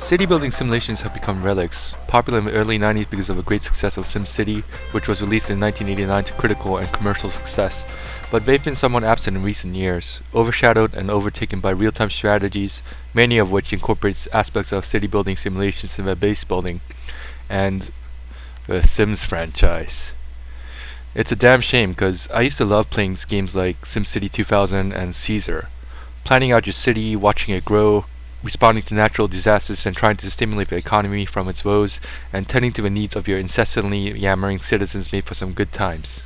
City building simulations have become relics, popular in the early 90s because of the great success of SimCity, which was released in 1989 to critical and commercial success, but they've been somewhat absent in recent years, overshadowed and overtaken by real-time strategies, many of which incorporates aspects of city building simulations in their base building, and the Sims franchise. It's a damn shame, because I used to love playing games like SimCity 2000 and Caesar. Planning out your city, watching it grow, responding to natural disasters and trying to stimulate the economy from its woes, and tending to the needs of your incessantly yammering citizens made for some good times.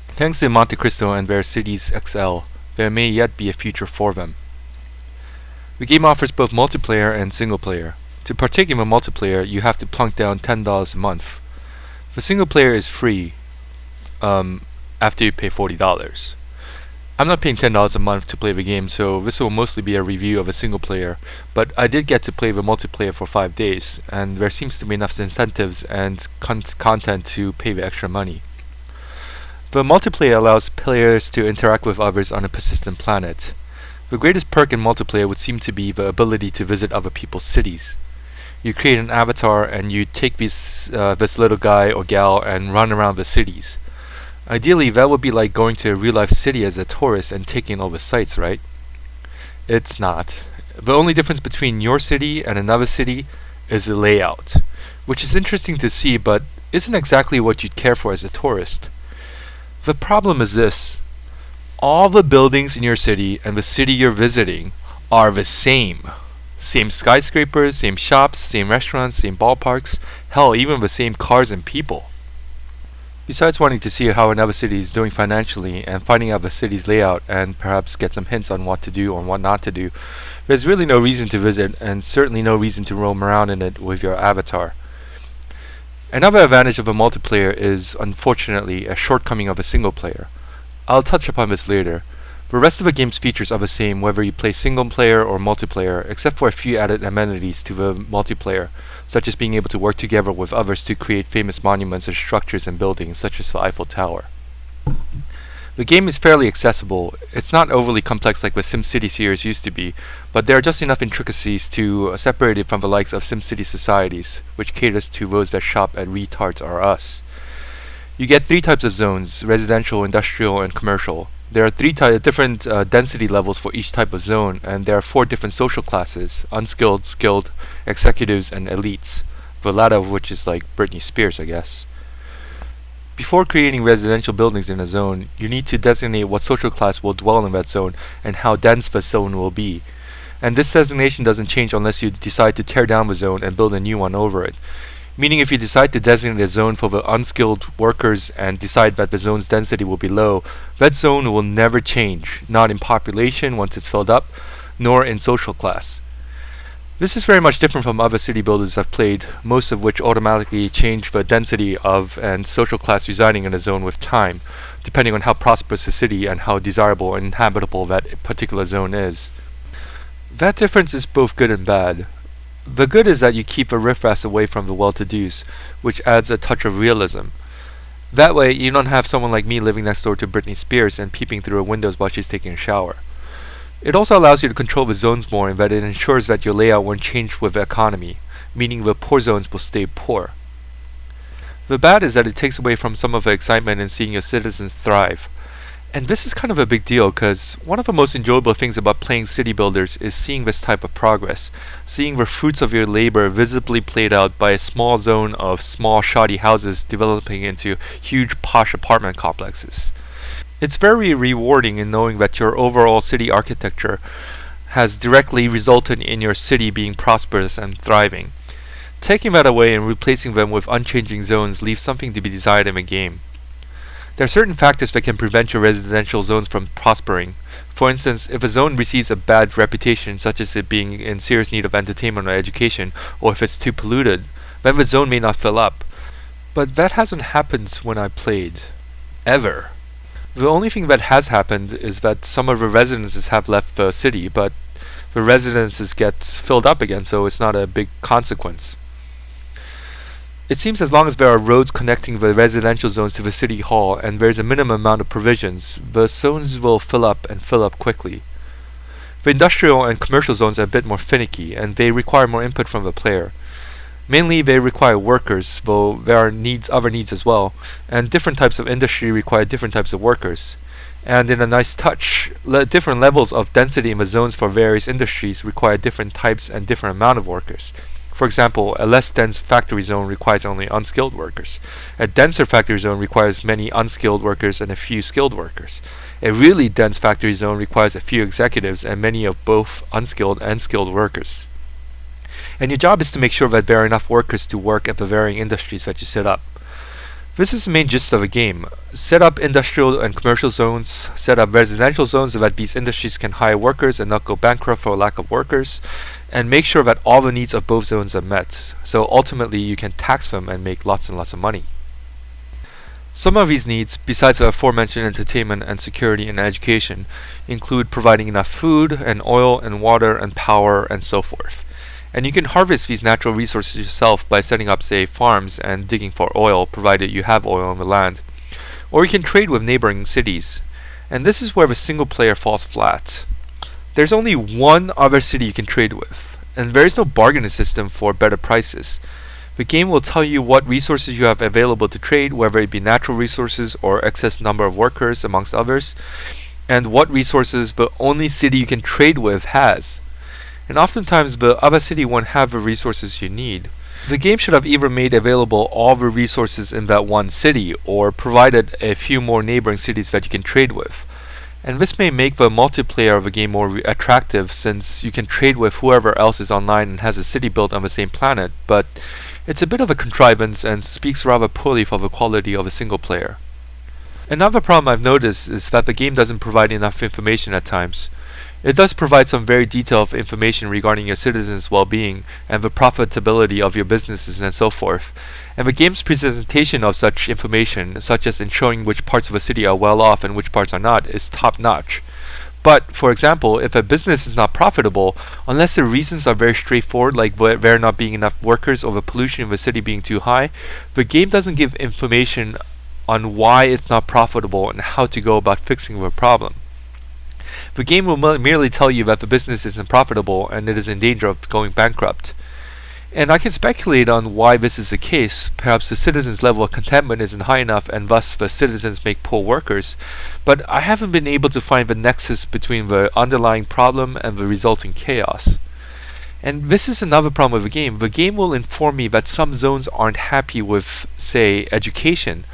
Thanks to Monte Cristo and their Cities XL, there may yet be a future for them. The game offers both multiplayer and single player. To partake in the multiplayer, you have to plunk down $10 a month. The single player is free after you pay $40. I'm not paying $10 a month to play the game, so this will mostly be a review of a single player, but I did get to play the multiplayer for 5 days, and there seems to be enough incentives and content to pay the extra money. The multiplayer allows players to interact with others on a persistent planet. The greatest perk in multiplayer would seem to be the ability to visit other people's cities. You create an avatar and you take this little guy or gal and run around the cities. Ideally, that would be like going to a real-life city as a tourist and taking all the sights, right? It's not. The only difference between your city and another city is the layout, which is interesting to see, but isn't exactly what you'd care for as a tourist. The problem is this. All the buildings in your city and the city you're visiting are the same. Same skyscrapers, same shops, same restaurants, same ballparks, hell, even the same cars and people. Besides wanting to see how another city is doing financially and finding out the city's layout and perhaps get some hints on what to do or what not to do, there's really no reason to visit and certainly no reason to roam around in it with your avatar. Another advantage of a multiplayer is, unfortunately, a shortcoming of a single player. I'll touch upon this later. The rest of the game's features are the same whether you play single player or multiplayer, except for a few added amenities to the multiplayer, such as being able to work together with others to create famous monuments and structures and buildings, such as the Eiffel Tower. The game is fairly accessible. It's not overly complex like the SimCity series used to be, but there are just enough intricacies to separate it from the likes of SimCity Societies, which caters to those that shop at Retards R Us. You get 3 types of zones: residential, industrial, and commercial. There are 3 different density levels for each type of zone, and there are 4 different social classes: unskilled, skilled, executives, and elites, the latter of which is like Britney Spears, I guess. Before creating residential buildings in a zone, you need to designate what social class will dwell in that zone and how dense the zone will be. And this designation doesn't change unless you decide to tear down the zone and build a new one over it. Meaning if you decide to designate a zone for the unskilled workers and decide that the zone's density will be low, that zone will never change, not in population once it's filled up, nor in social class. This is very much different from other city builders I've played, most of which automatically change the density of and social class residing in a zone with time, depending on how prosperous the city and how desirable and inhabitable that particular zone is. That difference is both good and bad. The good is that you keep the riffraffs away from the well-to-dos, which adds a touch of realism. That way, you don't have someone like me living next door to Britney Spears and peeping through her windows while she's taking a shower. It also allows you to control the zones more in that it ensures that your layout won't change with the economy, meaning the poor zones will stay poor. The bad is that it takes away from some of the excitement in seeing your citizens thrive. And this is kind of a big deal because one of the most enjoyable things about playing city builders is seeing this type of progress, seeing the fruits of your labor visibly played out by a small zone of small shoddy houses developing into huge posh apartment complexes. It's very rewarding in knowing that your overall city architecture has directly resulted in your city being prosperous and thriving. Taking that away and replacing them with unchanging zones leaves something to be desired in the game. There are certain factors that can prevent your residential zones from prospering. For instance, if a zone receives a bad reputation, such as it being in serious need of entertainment or education, or if it's too polluted, then the zone may not fill up. But that hasn't happened when I played. Ever. The only thing that has happened is that some of the residences have left the city, but the residences get filled up again, so it's not a big consequence. It seems as long as there are roads connecting the residential zones to the city hall and there is a minimum amount of provisions, the zones will fill up and fill up quickly. The industrial and commercial zones are a bit more finicky, and they require more input from the player. Mainly, they require workers, though there are other needs as well, and different types of industry require different types of workers. And in a nice touch, different levels of density in the zones for various industries require different types and different amount of workers. For example, a less dense factory zone requires only unskilled workers. A denser factory zone requires many unskilled workers and a few skilled workers. A really dense factory zone requires a few executives and many of both unskilled and skilled workers. And your job is to make sure that there are enough workers to work at the varying industries that you set up. This is the main gist of a game. Set up industrial and commercial zones, set up residential zones so that these industries can hire workers and not go bankrupt for lack of workers, and make sure that all the needs of both zones are met, so ultimately you can tax them and make lots and lots of money. Some of these needs, besides the aforementioned entertainment and security and education, include providing enough food and oil and water and power and so forth. And you can harvest these natural resources yourself by setting up, say, farms and digging for oil, provided you have oil on the land. Or you can trade with neighboring cities. And this is where the single player falls flat. There's only one other city you can trade with, and there is no bargaining system for better prices. The game will tell you what resources you have available to trade, whether it be natural resources or excess number of workers, amongst others, and what resources the only city you can trade with has. And oftentimes the other city won't have the resources you need. The game should have either made available all the resources in that one city, or provided a few more neighboring cities that you can trade with. And this may make the multiplayer of the game more attractive, since you can trade with whoever else is online and has a city built on the same planet, but it's a bit of a contrivance and speaks rather poorly for the quality of a single player. Another problem I've noticed is that the game doesn't provide enough information at times. It does provide some very detailed information regarding your citizens' well-being and the profitability of your businesses and so forth. And the game's presentation of such information, such as in showing which parts of a city are well off and which parts are not, is top-notch. But, for example, if a business is not profitable, unless the reasons are very straightforward, like there not being enough workers or the pollution in the city being too high, the game doesn't give information on why it's not profitable and how to go about fixing the problem. The game will merely tell you that the business isn't profitable and it is in danger of going bankrupt. And I can speculate on why this is the case. Perhaps the citizens' level of contentment isn't high enough and thus the citizens make poor workers, but I haven't been able to find the nexus between the underlying problem and the resulting chaos. And this is another problem with the game. The game will inform me that some zones aren't happy with, say, education.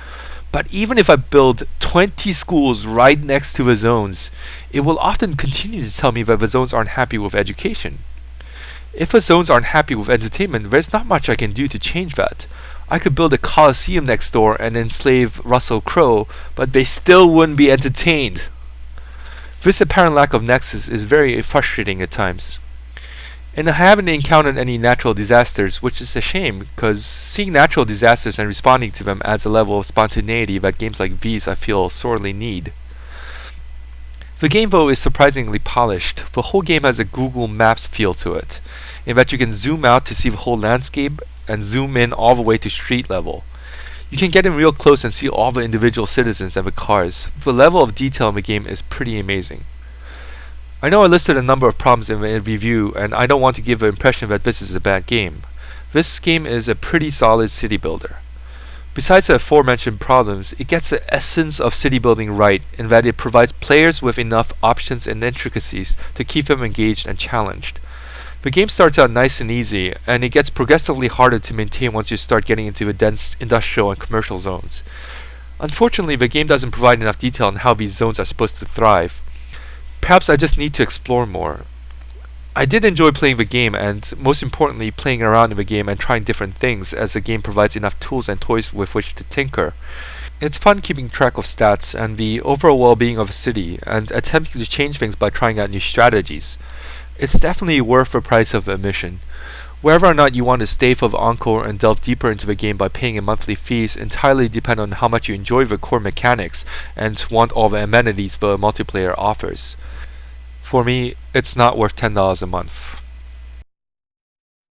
But even if I build 20 schools right next to the zones, it will often continue to tell me that the zones aren't happy with education. If the zones aren't happy with entertainment, there's not much I can do to change that. I could build a coliseum next door and enslave Russell Crowe, but they still wouldn't be entertained. This apparent lack of nexus is very frustrating at times. And I haven't encountered any natural disasters, which is a shame, because seeing natural disasters and responding to them adds a level of spontaneity that games like these I feel sorely need. The game, though, is surprisingly polished. The whole game has a Google Maps feel to it, in that you can zoom out to see the whole landscape and zoom in all the way to street level. You can get in real close and see all the individual citizens and the cars. The level of detail in the game is pretty amazing. I know I listed a number of problems in the review, and I don't want to give the impression that this is a bad game. This game is a pretty solid city builder. Besides the aforementioned problems, it gets the essence of city building right in that it provides players with enough options and intricacies to keep them engaged and challenged. The game starts out nice and easy, and it gets progressively harder to maintain once you start getting into the dense industrial and commercial zones. Unfortunately, the game doesn't provide enough detail on how these zones are supposed to thrive. Perhaps I just need to explore more. I did enjoy playing the game, and most importantly playing around in the game and trying different things, as the game provides enough tools and toys with which to tinker. It's fun keeping track of stats and the overall well-being of a city, and attempting to change things by trying out new strategies. It's definitely worth the price of admission. Whether or not you want to stay for the encore and delve deeper into the game by paying a monthly fees entirely depend on how much you enjoy the core mechanics and want all the amenities the multiplayer offers. For me, it's not worth $10 a month.